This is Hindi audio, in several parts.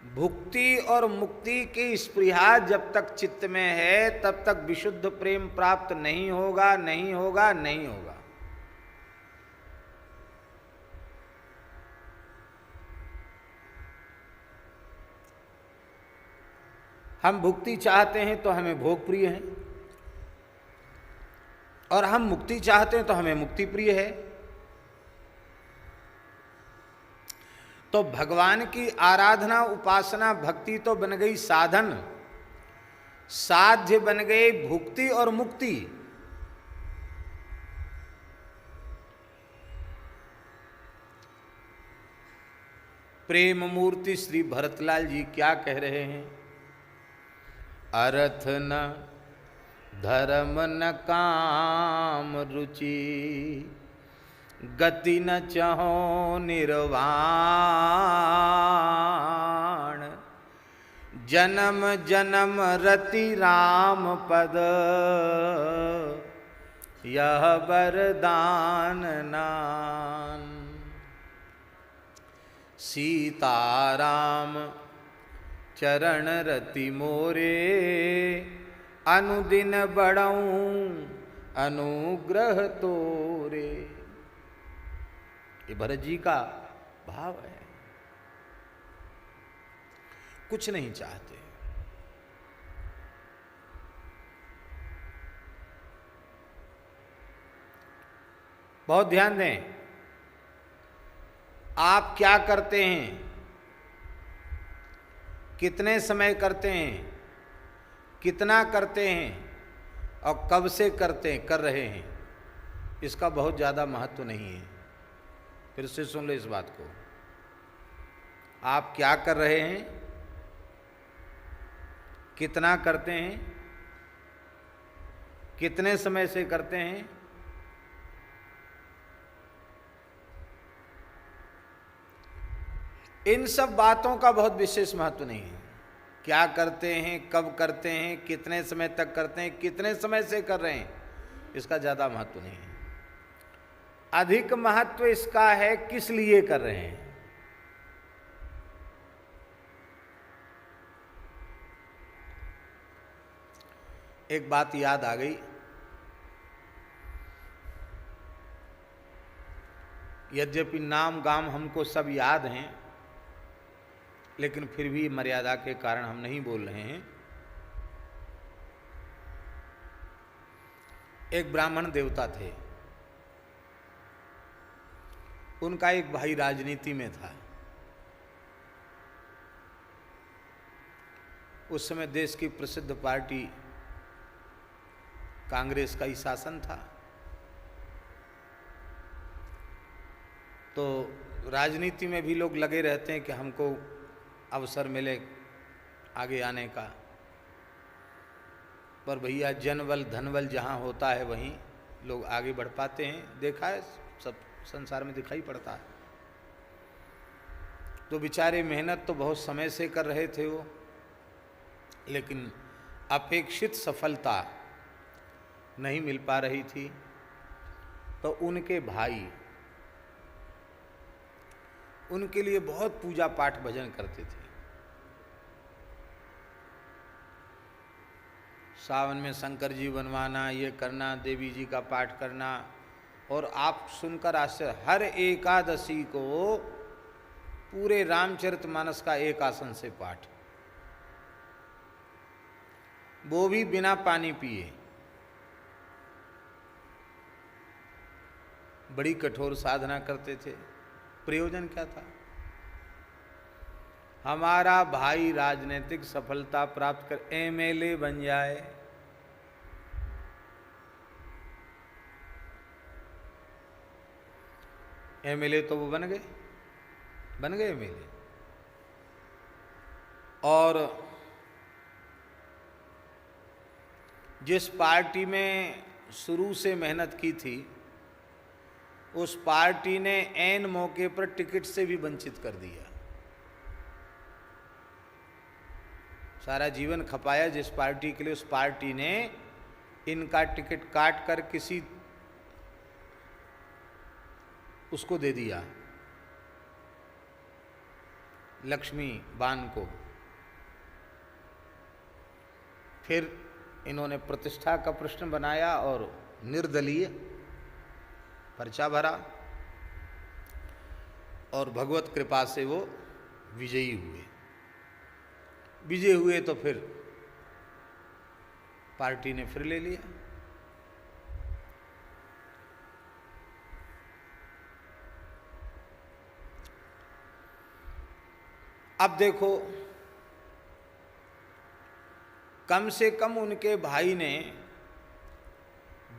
भुक्ति और मुक्ति की स्पृहा जब तक चित्त में है तब तक विशुद्ध प्रेम प्राप्त नहीं होगा, नहीं होगा, नहीं होगा। हम भुक्ति चाहते हैं तो हमें भोग प्रिय है, और हम मुक्ति चाहते हैं तो हमें मुक्ति प्रिय है। तो भगवान की आराधना, उपासना, भक्ति तो बन गई साधन, साध्य बन गए भुक्ति और मुक्ति। प्रेम मूर्ति श्री भरतलाल जी क्या कह रहे हैं? अर्थ न धर्म न काम रुचि, गति न चहो निर्वाण, जन्म जन्म रति राम पद, यह वरदान नान। सीताराम चरण रति मोरे, अनुदिन बढ़ऊं अनुग्रह तोरे। ये भरत जी का भाव है, कुछ नहीं चाहते। बहुत ध्यान दें, आप क्या करते हैं, कितने समय करते हैं, कितना करते हैं और कब से करते हैं, कर रहे हैं, इसका बहुत ज़्यादा महत्व नहीं है। फिर से सुन लो इस बात को। आप क्या कर रहे हैं, कितना करते हैं, कितने समय से करते हैं, इन सब बातों का बहुत विशेष महत्व नहीं है। क्या करते हैं, कब करते हैं, कितने समय तक करते हैं, कितने समय से कर रहे हैं, इसका ज़्यादा महत्व नहीं है। अधिक महत्व इसका है किस लिए कर रहे हैं। एक बात याद आ गई, यद्यपि नाम गाम हमको सब याद हैं, लेकिन फिर भी मर्यादा के कारण हम नहीं बोल रहे हैं। एक ब्राह्मण देवता थे, उनका एक भाई राजनीति में था। उस समय देश की प्रसिद्ध पार्टी कांग्रेस का ही शासन था। तो राजनीति में भी लोग लगे रहते हैं कि हमको अवसर मिले आगे आने का, पर भैया जनबल धनबल जहाँ होता है वहीं लोग आगे बढ़ पाते हैं। देखा है, सब संसार में दिखाई पड़ता है। तो बेचारे मेहनत तो बहुत समय से कर रहे थे वो, लेकिन अपेक्षित सफलता नहीं मिल पा रही थी। तो उनके भाई उनके लिए बहुत पूजा पाठ भजन करते थे। सावन में शंकर जी बनवाना, ये करना, देवी जी का पाठ करना, और आप सुनकर आश्चर्य, हर एकादशी को पूरे रामचरितमानस का एक आसन से पाठ, वो भी बिना पानी पिए। बड़ी कठोर साधना करते थे। प्रयोजन क्या था? हमारा भाई राजनीतिक सफलता प्राप्त कर एमएलए बन जाए, एमएलए तो वो बन गए एमएलए। और जिस पार्टी में शुरू से मेहनत की थी, उस पार्टी ने ऐन मौके पर टिकट से भी वंचित कर दिया। सारा जीवन खपाया जिस पार्टी के लिए, उस पार्टी ने इनका टिकट काट कर किसी उसको दे दिया। लक्ष्मी बान को। फिर इन्होंने प्रतिष्ठा का प्रश्न बनाया और निर्दलीय पर्चा भरा और भगवत कृपा से वो विजयी हुए। विजय हुए तो फिर पार्टी ने फिर ले लिया। अब देखो, कम से कम उनके भाई ने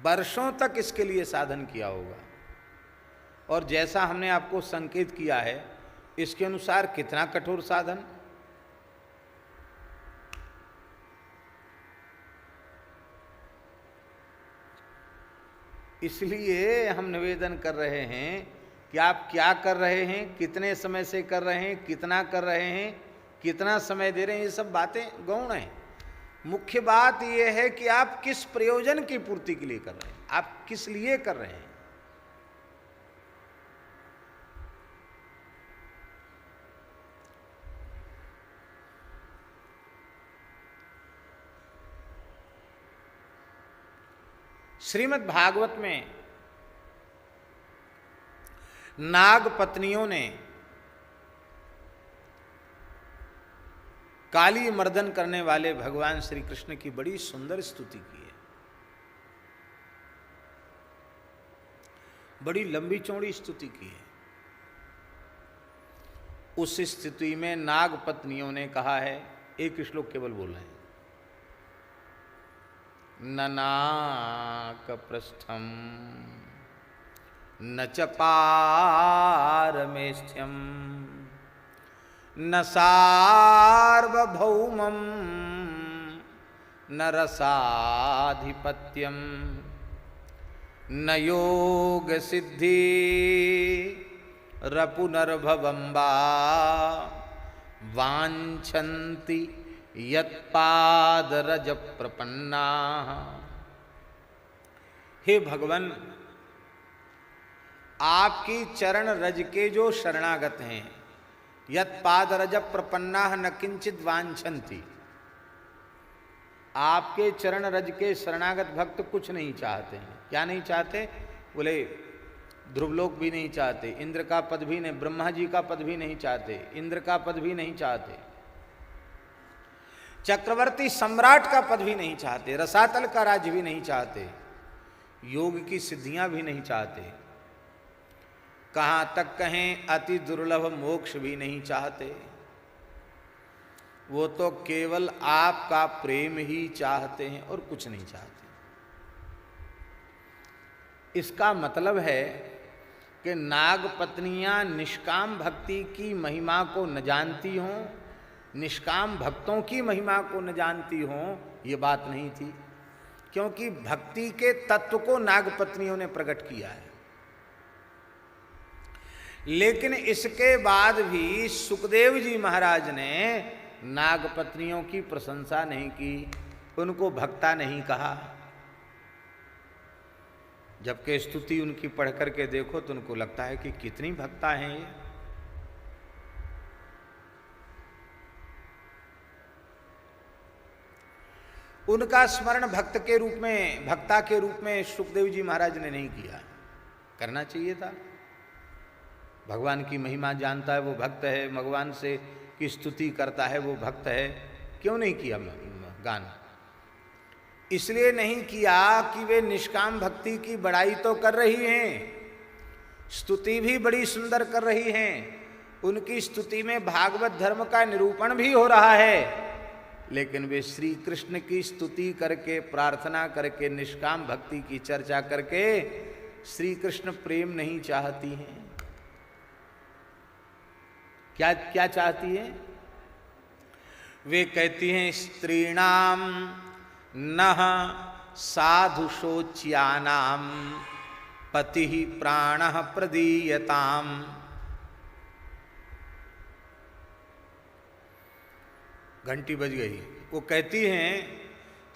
वर्षों तक इसके लिए साधन किया होगा, और जैसा हमने आपको संकेत किया है इसके अनुसार कितना कठोर साधन। इसलिए हम निवेदन कर रहे हैं कि आप क्या कर रहे हैं, कितने समय से कर रहे हैं, कितना कर रहे हैं, कितना समय दे रहे हैं, ये सब बातें गौण हैं। मुख्य बात यह है कि आप किस प्रयोजन की पूर्ति के लिए कर रहे हैं, आप किस लिए कर रहे हैं। श्रीमद् भागवत में नाग पत्नियों ने काली मर्दन करने वाले भगवान श्री कृष्ण की बड़ी सुंदर स्तुति की है। बड़ी लंबी चौड़ी स्तुति की है। उस स्तुति में नाग पत्नियों ने कहा है, एक श्लोक केवल बोल रहे हैं, ननाक पृष्ठम न च पारमेष्ठ्यम न सार्वभौमं न रसाधिपत्यम न योग सिद्धि रपुनर्भवं वा वाञ्छन्ति यत्पादरज प्रपन्ना। हे भगवान, आपकी चरण रज के जो शरणागत हैं, यत्पादरज प्रपन्ना न किंचित वांछन्ति, आपके चरण रज के शरणागत भक्त कुछ नहीं चाहते हैं। क्या नहीं चाहते? बोले ध्रुवलोक भी नहीं चाहते, इंद्र का पद भी नहीं, ब्रह्मा जी का पद भी नहीं चाहते, इंद्र का पद भी नहीं चाहते, चक्रवर्ती सम्राट का पद भी नहीं चाहते, रसातल का राज्य भी नहीं चाहते, योग की सिद्धियां भी नहीं चाहते, कहाँ तक कहें अति दुर्लभ मोक्ष भी नहीं चाहते। वो तो केवल आपका प्रेम ही चाहते हैं और कुछ नहीं चाहते। इसका मतलब है कि नाग पत्नियां निष्काम भक्ति की महिमा को न जानती हों, निष्काम भक्तों की महिमा को न जानती हों, ये बात नहीं थी, क्योंकि भक्ति के तत्व को नाग पत्नियों ने प्रकट किया है। लेकिन इसके बाद भी सुखदेव जी महाराज ने नाग पत्नियों की प्रशंसा नहीं की, उनको भक्ता नहीं कहा। जबकि स्तुति उनकी पढ़ करके देखो तो उनको लगता है कि कितनी भक्ता हैं ये। उनका स्मरण भक्त के रूप में, भक्ता के रूप में सुखदेव जी महाराज ने नहीं किया, करना चाहिए था। भगवान की महिमा जानता है वो भक्त है, भगवान से की स्तुति करता है वो भक्त है, क्यों नहीं किया गान? इसलिए नहीं किया कि वे निष्काम भक्ति की बड़ाई तो कर रही हैं, स्तुति भी बड़ी सुंदर कर रही हैं, उनकी स्तुति में भागवत धर्म का निरूपण भी हो रहा है, लेकिन वे श्री कृष्ण की स्तुति करके, प्रार्थना करके, निष्काम भक्ति की चर्चा करके श्री कृष्ण प्रेम नहीं चाहती हैं। क्या क्या चाहती है? वे कहती हैं स्त्रीणाम नः साधु शोच्यानाम पति प्राणः प्रदीयताम। घंटी बज गई। वो कहती हैं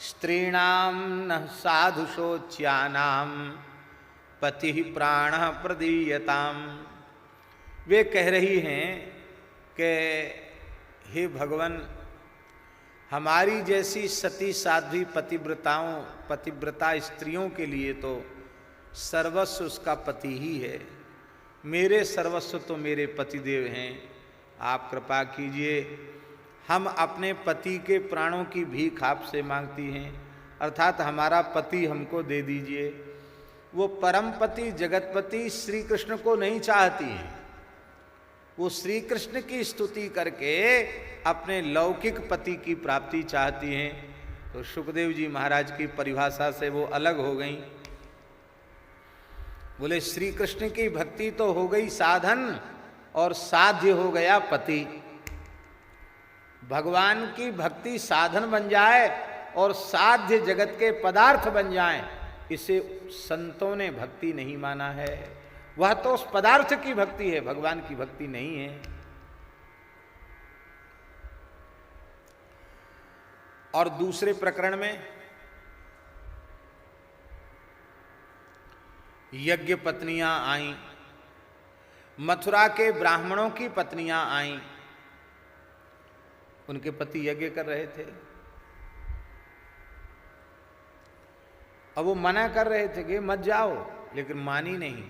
स्त्रीणाम नः साधु शोच्यानाम पति प्राणः प्रदीयताम। वे कह रही हैं कि हे भगवान, हमारी जैसी सती साध्वी पतिव्रता स्त्रियों के लिए तो सर्वस्व उसका पति ही है। मेरे सर्वस्व तो मेरे पतिदेव हैं। आप कृपा कीजिए, हम अपने पति के प्राणों की भीख आपसे मांगती हैं, अर्थात हमारा पति हमको दे दीजिए। वो परम पति जगतपति श्री कृष्ण को नहीं चाहती हैं, वो श्री कृष्ण की स्तुति करके अपने लौकिक पति की प्राप्ति चाहती हैं। तो सुखदेव जी महाराज की परिभाषा से वो अलग हो गई। बोले श्री कृष्ण की भक्ति तो हो गई साधन और साध्य हो गया पति। भगवान की भक्ति साधन बन जाए और साध्य जगत के पदार्थ बन जाएं, इसे संतों ने भक्ति नहीं माना है। वह तो उस पदार्थ की भक्ति है, भगवान की भक्ति नहीं है। और दूसरे प्रकरण में यज्ञ पत्नियां आईं, मथुरा के ब्राह्मणों की पत्नियां आईं। उनके पति यज्ञ कर रहे थे। अब वो मना कर रहे थे कि मत जाओ, लेकिन मानी नहीं।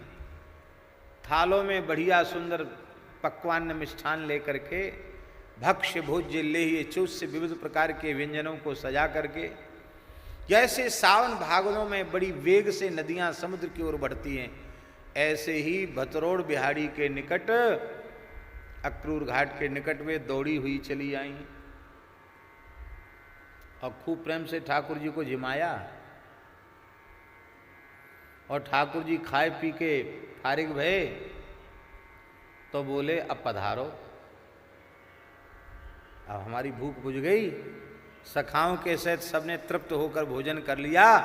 थालों में बढ़िया सुंदर पकवान मिष्ठान लेकर के भक्ष्य भोज्य लेह्य चूस्य विविध प्रकार के व्यंजनों को सजा करके, जैसे सावन भागों में बड़ी वेग से नदियां समुद्र की ओर बढ़ती हैं, ऐसे ही भतरोड़ बिहाड़ी के निकट, अक्रूर घाट के निकट वे दौड़ी हुई चली आई और खूब प्रेम से ठाकुर जी को जिमाया। और ठाकुर जी खाए पी के फारिग भये तो बोले अब पधारो, अब हमारी भूख बुझ गई, सखाओं के सहित सबने तृप्त होकर भोजन कर लिया,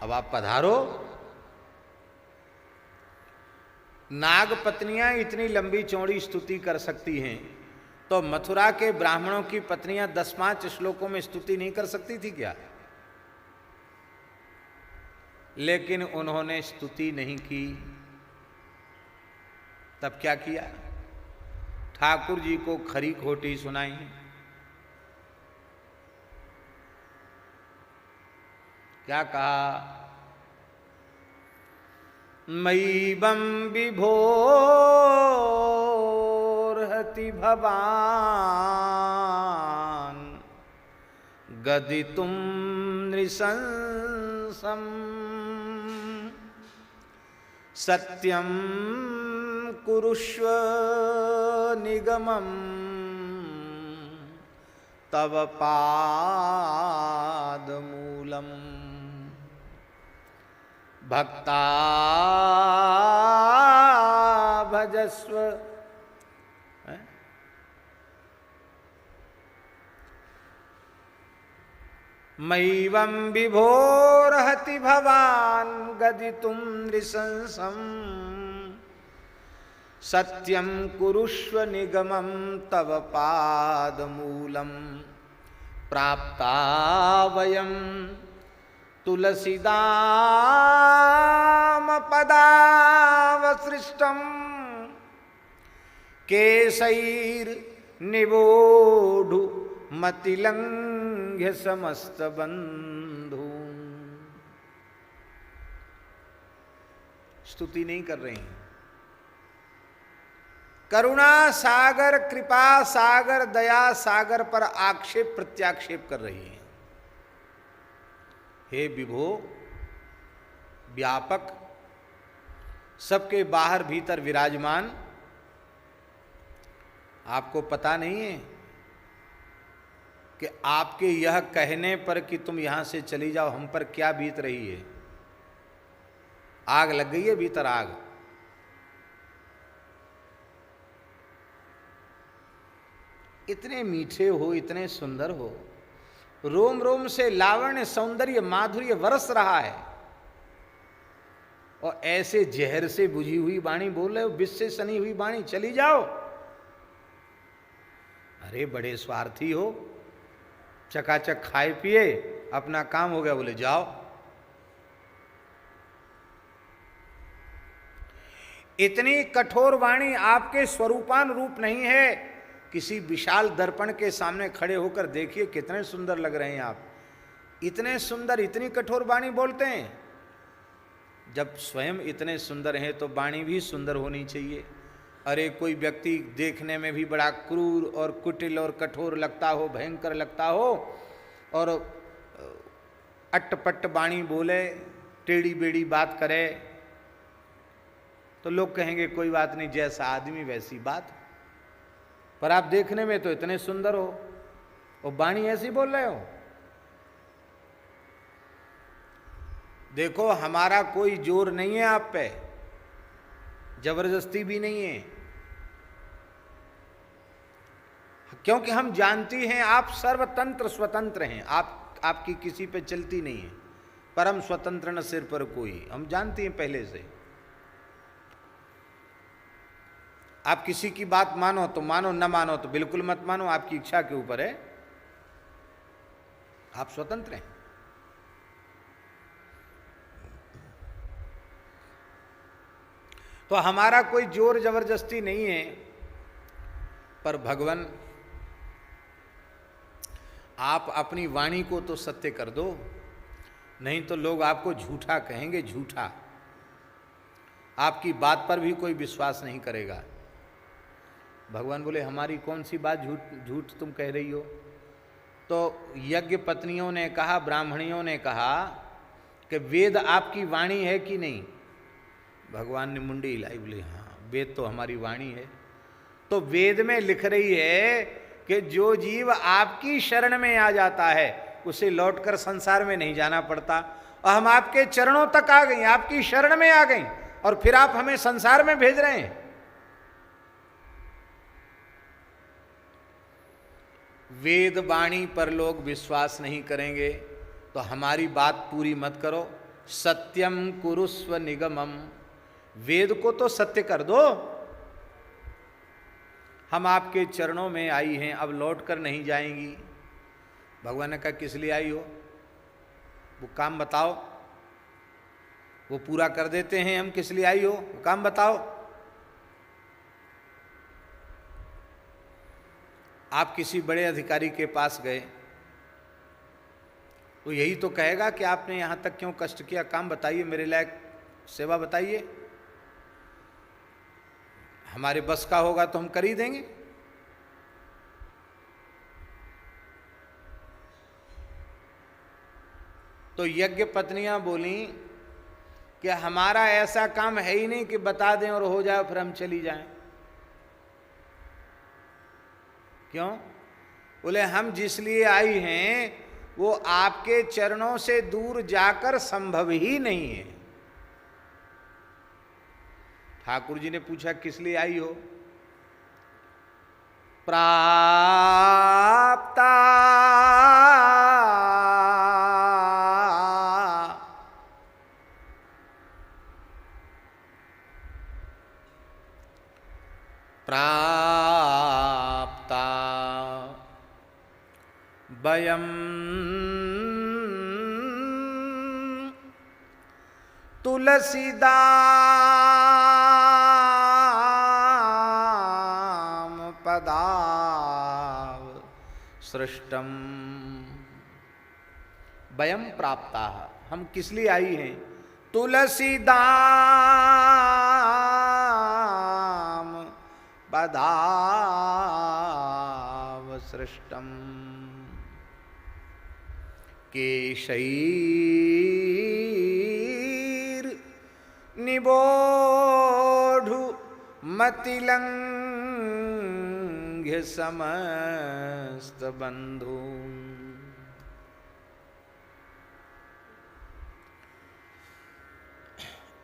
अब आप पधारो। नाग पत्नियां इतनी लंबी चौड़ी स्तुति कर सकती हैं, तो मथुरा के ब्राह्मणों की पत्नियां 10-5 श्लोकों में स्तुति नहीं कर सकती थी क्या? लेकिन उन्होंने स्तुति नहीं की। तब क्या किया? ठाकुर जी को खरी खोटी सुनाई। क्या कहा? मयीबं विभोर्हति भवान गदितुं नृशंसम् सत्यं कुरुष्व निगमम् तव पादमूलम् भक्ता भजस्व। मयीवं विभोर्हति भवान् गदितुं नृशंसम् सत्यं कुरुष्व निगमं तव पादमूलम् प्राप्ता वयं तुलसीदाम पदावसृष्टम् केशैर्निवोढु मतिलंघ्य समस्त बंधु। स्तुति नहीं कर रहे हैं, करुणा सागर, कृपा सागर, दया सागर पर आक्षेप प्रत्याक्षेप कर रही है। हे विभो, व्यापक, सबके बाहर भीतर विराजमान, आपको पता नहीं है कि आपके यह कहने पर कि तुम यहां से चली जाओ हम पर क्या बीत रही है? आग लग गई है भीतर, आग। इतने मीठे हो, इतने सुंदर हो, रोम रोम से लावण्य सौंदर्य माधुर्य बरस रहा है, और ऐसे जहर से बुझी हुई वाणी बोल रहे हो, विष से सनी हुई वाणी, चली जाओ। अरे बड़े स्वार्थी हो, चकाचक खाए पिए अपना काम हो गया, बोले जाओ। इतनी कठोर वाणी आपके स्वरूपान रूप नहीं है, किसी विशाल दर्पण के सामने खड़े होकर देखिए कितने सुंदर लग रहे हैं आप, इतने सुंदर, इतनी कठोर वाणी बोलते हैं। जब स्वयं इतने सुंदर हैं तो वाणी भी सुंदर होनी चाहिए। अरे कोई व्यक्ति देखने में भी बड़ा क्रूर और कुटिल और कठोर लगता हो, भयंकर लगता हो, और अट्टपट्ट वाणी बोले, टेढ़ी बेड़ी बात करे, तो लोग कहेंगे कोई बात नहीं, जैसा आदमी वैसी बात। पर आप देखने में तो इतने सुंदर हो और वाणी ऐसी बोल रहे हो। देखो, हमारा कोई जोर नहीं है आप पे, जबरदस्ती भी नहीं है, क्योंकि हम जानती हैं आप सर्वतंत्र स्वतंत्र हैं। आपकी किसी पे चलती नहीं है। परम स्वतंत्र न सिर पर कोई, हम जानती हैं पहले से। आप किसी की बात मानो तो मानो, न मानो तो बिल्कुल मत मानो, आपकी इच्छा के ऊपर है, आप स्वतंत्र हैं। तो हमारा कोई जोर जबरदस्ती नहीं है। पर भगवान, आप अपनी वाणी को तो सत्य कर दो, नहीं तो लोग आपको झूठा कहेंगे, झूठा। आपकी बात पर भी कोई विश्वास नहीं करेगा। भगवान बोले हमारी कौन सी बात झूठ तुम कह रही हो? तो यज्ञ पत्नियों ने कहा, ब्राह्मणियों ने कहा कि वेद आपकी वाणी है कि नहीं? भगवान ने मुंडी हिलाई, बोले हाँ, वेद तो हमारी वाणी है। तो वेद में लिख रही है कि जो जीव आपकी शरण में आ जाता है उसे लौटकर संसार में नहीं जाना पड़ता। और हम आपके चरणों तक आ गई, आपकी शरण में आ गई, और फिर आप हमें संसार में भेज रहे हैं। वेद वाणी पर लोग विश्वास नहीं करेंगे तो हमारी बात पूरी मत करो। सत्यम कुरुस्व निगमम, वेद को तो सत्य कर दो। हम आपके चरणों में आई हैं, अब लौट कर नहीं जाएंगी। भगवान ने कहा किस लिए आई हो, वो काम बताओ। वो पूरा कर देते हैं, हम किस लिए आई हो, वो काम बताओ। आप किसी बड़े अधिकारी के पास गए, वो यही तो कहेगा कि आपने यहां तक क्यों कष्ट किया, काम बताइए, मेरे लायक सेवा बताइए। हमारे बस का होगा तो हम कर ही देंगे। तो यज्ञ पत्नियां बोली कि हमारा ऐसा काम है ही नहीं कि बता दें और हो जाए फिर हम चली जाएं। क्यों? बोले हम जिस लिए आई हैं वो आपके चरणों से दूर जाकर संभव ही नहीं है। ठाकुर जी ने पूछा किस लिए आई हो? प्राप्ता प्राप्ता वयं तुलसीदाम पदाव सृष्टम। वयं प्राप्ता, हम किस लिए आई हैं? तुलसीदाम पदाव सृष्टम केशैर निबोधु मतिलंघ्य समस्त बंधु।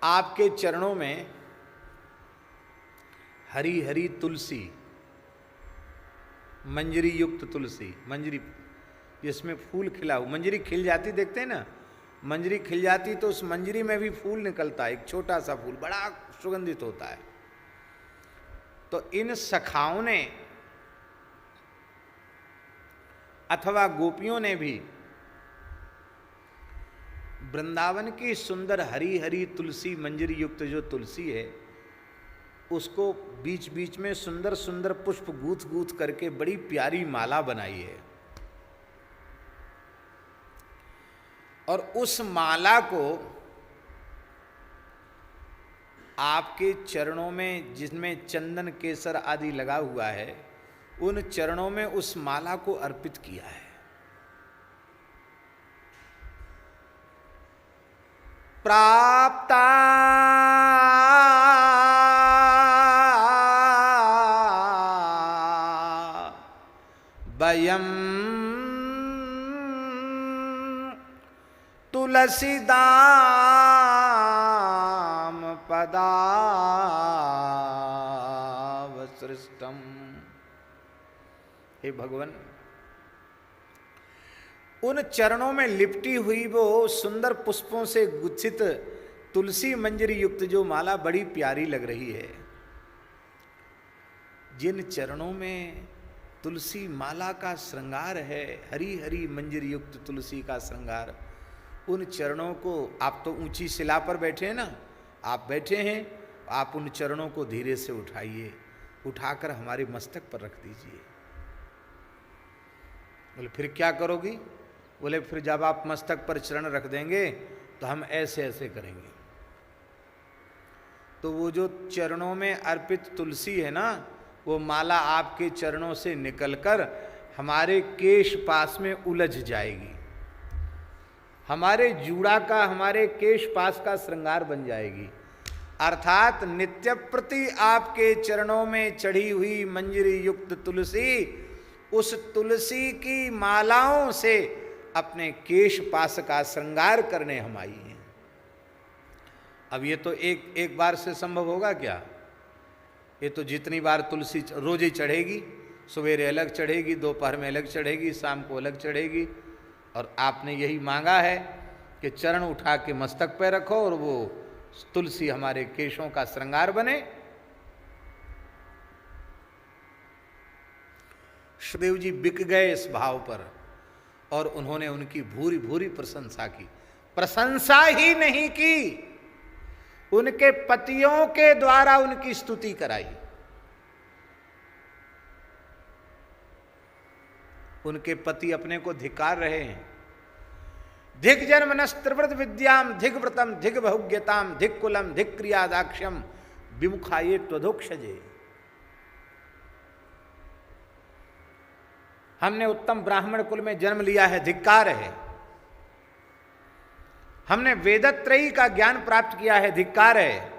आपके चरणों में हरी हरी तुलसी, मंजरी युक्त तुलसी, मंजरी जिसमें फूल खिला हो, मंजरी खिल जाती देखते हैं ना, मंजरी खिल जाती तो उस मंजरी में भी फूल निकलता है, एक छोटा सा फूल बड़ा सुगंधित होता है। तो इन सखाओं ने अथवा गोपियों ने भी वृंदावन की सुंदर हरी हरी तुलसी, मंजरी युक्त जो तुलसी है, उसको बीच बीच में सुंदर सुंदर पुष्प गूंथ गूंथ करके बड़ी प्यारी माला बनाई है। और उस माला को आपके चरणों में, जिसमें चंदन केसर आदि लगा हुआ है, उन चरणों में उस माला को अर्पित किया है। प्राप्ता वयं तुलसीदाम पदावसृष्टम। हे भगवान, उन चरणों में लिपटी हुई वो सुंदर पुष्पों से गुच्छित तुलसी मंजरी युक्त जो माला बड़ी प्यारी लग रही है। जिन चरणों में तुलसी माला का श्रृंगार है, हरी हरी मंजरी युक्त तुलसी का श्रृंगार, उन चरणों को, आप तो ऊंची शिला पर बैठे हैं ना, आप बैठे हैं, आप उन चरणों को धीरे से उठाइए, उठाकर हमारे मस्तक पर रख दीजिए। बोले फिर क्या करोगी? बोले फिर जब आप मस्तक पर चरण रख देंगे तो हम ऐसे ऐसे करेंगे। तो वो जो चरणों में अर्पित तुलसी है ना, वो माला आपके चरणों से निकलकर हमारे केश पास में उलझ जाएगी, हमारे जूड़ा का, हमारे केश पास का श्रृंगार बन जाएगी। अर्थात नित्य प्रति आपके चरणों में चढ़ी हुई मंजरी युक्त तुलसी, उस तुलसी की मालाओं से अपने केश पास का श्रृंगार करने हम आई हैं। अब ये तो एक बार से संभव होगा क्या? ये तो जितनी बार तुलसी रोज ही चढ़ेगी, सवेरे अलग चढ़ेगी, दोपहर में अलग चढ़ेगी, शाम को अलग चढ़ेगी। और आपने यही मांगा है कि चरण उठा के मस्तक पे रखो और वो तुलसी हमारे केशों का श्रृंगार बने। सुखदेव जी बिक गए इस भाव पर और उन्होंने उनकी भूरी भूरी प्रशंसा की। प्रशंसा ही नहीं की, उनके पतियों के द्वारा उनकी स्तुति कराई। उनके पति अपने को धिक्कार रहे हैं। धिक जन्मनस्त्रिव्रत विद्याम धिक व्रतम धिक बहुज्ञताम धिक कुलम धिक क्रियादाक्ष्यम विमुखाये त्वधोक्षजे। हमने उत्तम ब्राह्मण कुल में जन्म लिया है, धिक्कार है। हमने वेदत्रयी का ज्ञान प्राप्त किया है, धिक्कार है।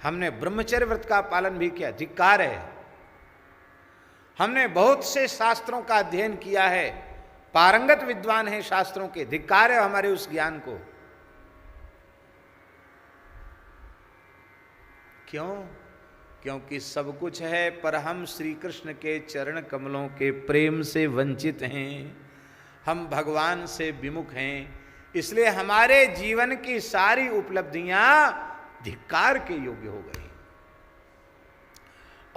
हमने ब्रह्मचर्य व्रत का पालन भी किया, धिक्कार है। हमने बहुत से शास्त्रों का अध्ययन किया है, पारंगत विद्वान है शास्त्रों के, धिक्कार है हमारे उस ज्ञान को। क्यों? क्योंकि सब कुछ है पर हम श्री कृष्ण के चरण कमलों के प्रेम से वंचित हैं, हम भगवान से विमुख हैं, इसलिए हमारे जीवन की सारी उपलब्धियां धिक्कार के योग्य हो गई।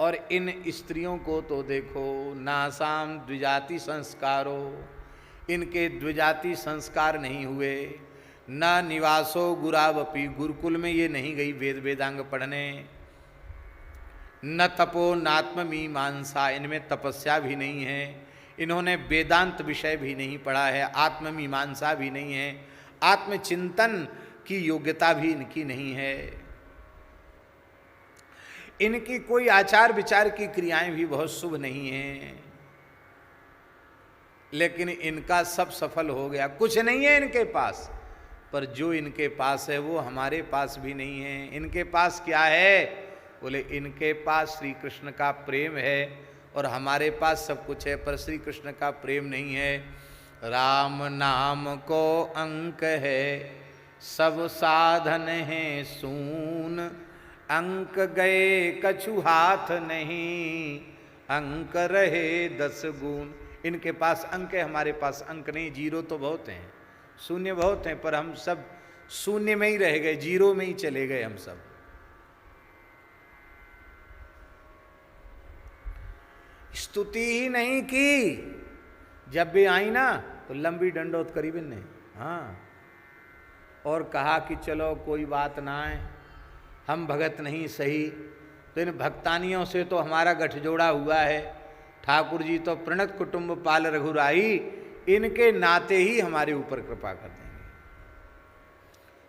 और इन स्त्रियों को तो देखो, नासाम द्विजाति संस्कारो, इनके द्विजाति संस्कार नहीं हुए। न निवासो गुरावपी, गुरुकुल में ये नहीं गई वेद वेदांग पढ़ने। न तपो नात्म मीमांसा, इनमें तपस्या भी नहीं है। इन्होंने वेदांत विषय भी नहीं पढ़ा है, आत्ममीमांसा भी नहीं है, आत्मचिंतन की योग्यता भी इनकी नहीं है। इनकी कोई आचार विचार की क्रियाएं भी बहुत शुभ नहीं हैं, लेकिन इनका सब सफल हो गया। कुछ नहीं है इनके पास, पर जो इनके पास है वो हमारे पास भी नहीं है। इनके पास क्या है? बोले इनके पास श्री कृष्ण का प्रेम है और हमारे पास सब कुछ है, पर श्री कृष्ण का प्रेम नहीं है। राम नाम को अंक है, सब साधन है सून, अंक गए कछु हाथ नहीं, अंक रहे 10 गुण। इनके पास अंक है, हमारे पास अंक नहीं। जीरो तो बहुत हैं, शून्य बहुत हैं, पर हम सब शून्य में ही रह गए, जीरो में ही चले गए हम सब। स्तुति ही नहीं की। जब भी आई ना तो लंबी डंडोत करी बिन्ने, हाँ, और कहा कि चलो कोई बात ना है, हम भगत नहीं सही, तो इन भक्तानियों से तो हमारा गठजोड़ा हुआ है। ठाकुर जी तो प्रणत कुटुंब पाल रघुराई, इनके नाते ही हमारे ऊपर कृपा कर देंगे।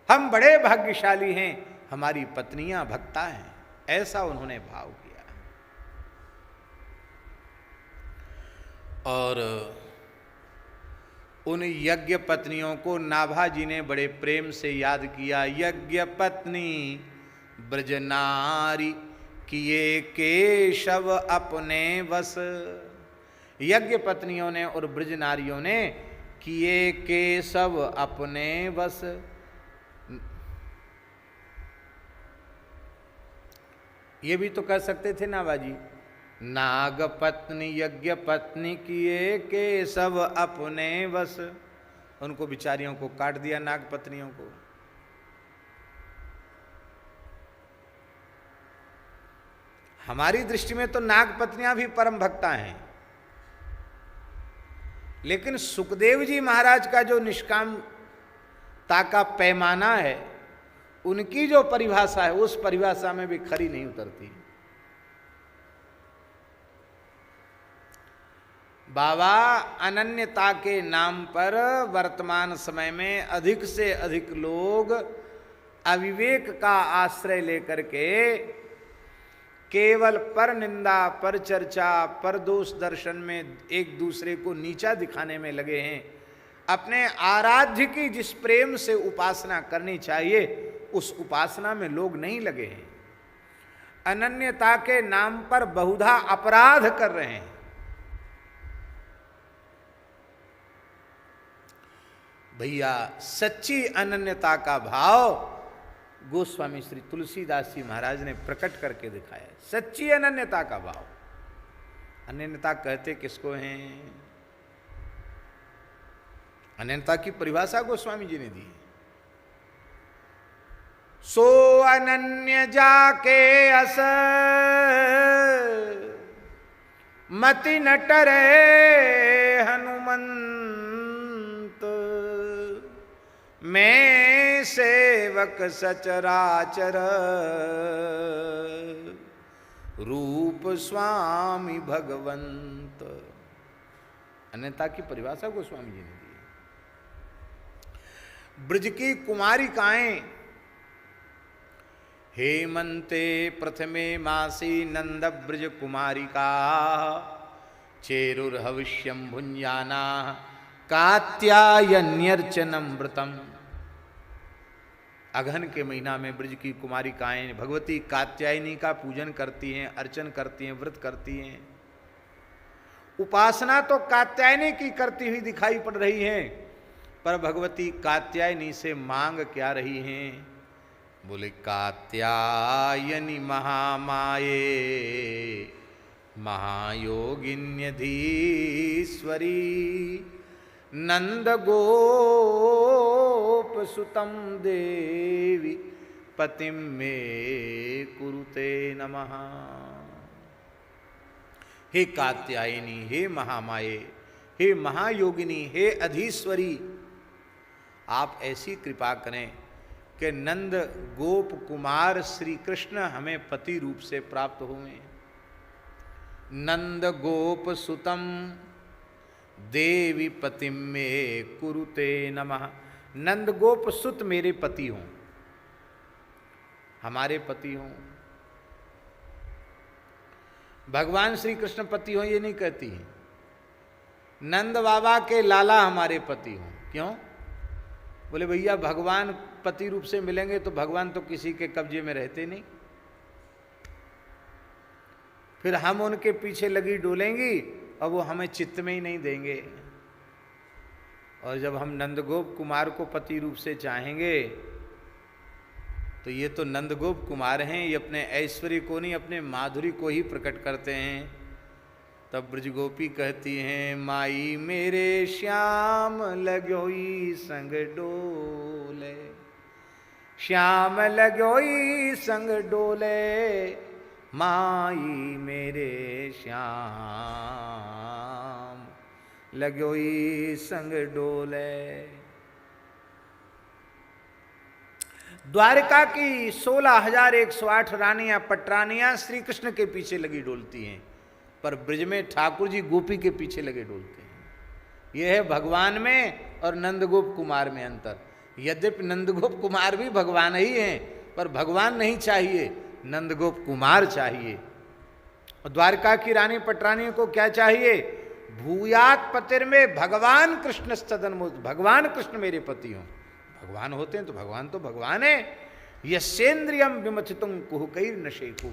हम बड़े भाग्यशाली हैं, हमारी पत्नियां भक्ता हैं, ऐसा उन्होंने भाव किया। और उन यज्ञ पत्नियों को नाभाजी ने बड़े प्रेम से याद किया। यज्ञ पत्नी ब्रजनारी किए केशव अपने वश। यज्ञ पत्नियों ने और ब्रज नारियों ने किए केशव अपने वश। ये भी तो कर सकते थे नाभाजी, नाग पत्नी यज्ञ पत्नी किए केशव अपने वश। उनको बिचारियों को काट दिया, नाग पत्नियों को। हमारी दृष्टि में तो नाग पत्नियां भी परम भक्ता हैं, लेकिन सुखदेव जी महाराज का जो निष्कामता का पैमाना है, उनकी जो परिभाषा है, उस परिभाषा में भी खरी नहीं उतरती। बाबा अनन्यता के नाम पर वर्तमान समय में अधिक से अधिक लोग अविवेक का आश्रय लेकर के केवल पर निंदा, पर चर्चा, पर दोष दर्शन में एक दूसरे को नीचा दिखाने में लगे हैं। अपने आराध्य की जिस प्रेम से उपासना करनी चाहिए, उस उपासना में लोग नहीं लगे हैं। अनन्यता के नाम पर बहुधा अपराध कर रहे हैं। भैया, सच्ची अनन्यता का भाव गोस्वामी श्री तुलसीदास जी महाराज ने प्रकट करके दिखाया। सच्ची अनन्यता का भाव। अनन्यता कहते किसको हैं? अनन्यता की परिभाषा गोस्वामी जी ने दी। सो अनन्य जाके अस मति न टरे हनुमंत। मैं सेवक सचराचर रूप स्वामी भगवंत। अन्यथा की परिभाषा गोस्वामी जी ने दी। ब्रज की कुमारिकाएं हेमंते प्रथमे मासी नंद ब्रज कुमारिका चेरुर्हविष्यम भुंजाना कात्यायन्यर्चनमृतम। अगहन के महीना में ब्रज की कुमारिकाएं भगवती कात्यायनी का पूजन करती हैं, अर्चन करती हैं, व्रत करती हैं। उपासना तो कात्यायनी की करती हुई दिखाई पड़ रही है, पर भगवती कात्यायनी से मांग क्या रही हैं? बोले कात्यायनी महामाये महायोगिन्यधीश्वरी नंद गोप सुतम देवी पतिम मे कुरुते नमः। हे कात्यायनी, हे महामाये, हे महायोगिनी, हे अधीश्वरी, आप ऐसी कृपा करें कि नंद गोप कुमार श्री कृष्ण हमें पति रूप से प्राप्त हुए। नंद गोप सुतम देवी पतिम में कुरुते नमः। नंद गोप सुत मेरे पति हों, हमारे पति हों। भगवान श्री कृष्ण पति हों ये नहीं कहती है, नंद बाबा के लाला हमारे पति हों। क्यों? बोले भैया भगवान पति रूप से मिलेंगे तो भगवान तो किसी के कब्जे में रहते नहीं, फिर हम उनके पीछे लगी डोलेंगी और वो हमें चित्त में ही नहीं देंगे। और जब हम नंदगोप कुमार को पति रूप से चाहेंगे तो ये तो नंदगोप कुमार हैं, ये अपने ऐश्वर्य को नहीं अपने माधुरी को ही प्रकट करते हैं। तब ब्रजगोपी कहती हैं माई मेरे श्याम लगोई संग डोले, श्याम लगोई संग डोले, माई मेरे श्याम लगोई संग डोले। द्वारिका की 16,108 रानियां पटरानियां श्री कृष्ण के पीछे लगी डोलती हैं, पर ब्रज में ठाकुर जी गोपी के पीछे लगे डोलते हैं। यह है भगवान में और नंदगोप कुमार में अंतर। यद्यपि नंदगोप कुमार भी भगवान ही हैं, पर भगवान नहीं चाहिए, नंदगोप कुमार चाहिए। और द्वारका की रानी पटरानियों को क्या चाहिए? भूयात पतिर में भगवान कृष्ण सदन, भगवान कृष्ण मेरे पति हों। भगवान होते हैं तो भगवान है। यसेंद्रियम विमथितुम कुहकैर न शेखु।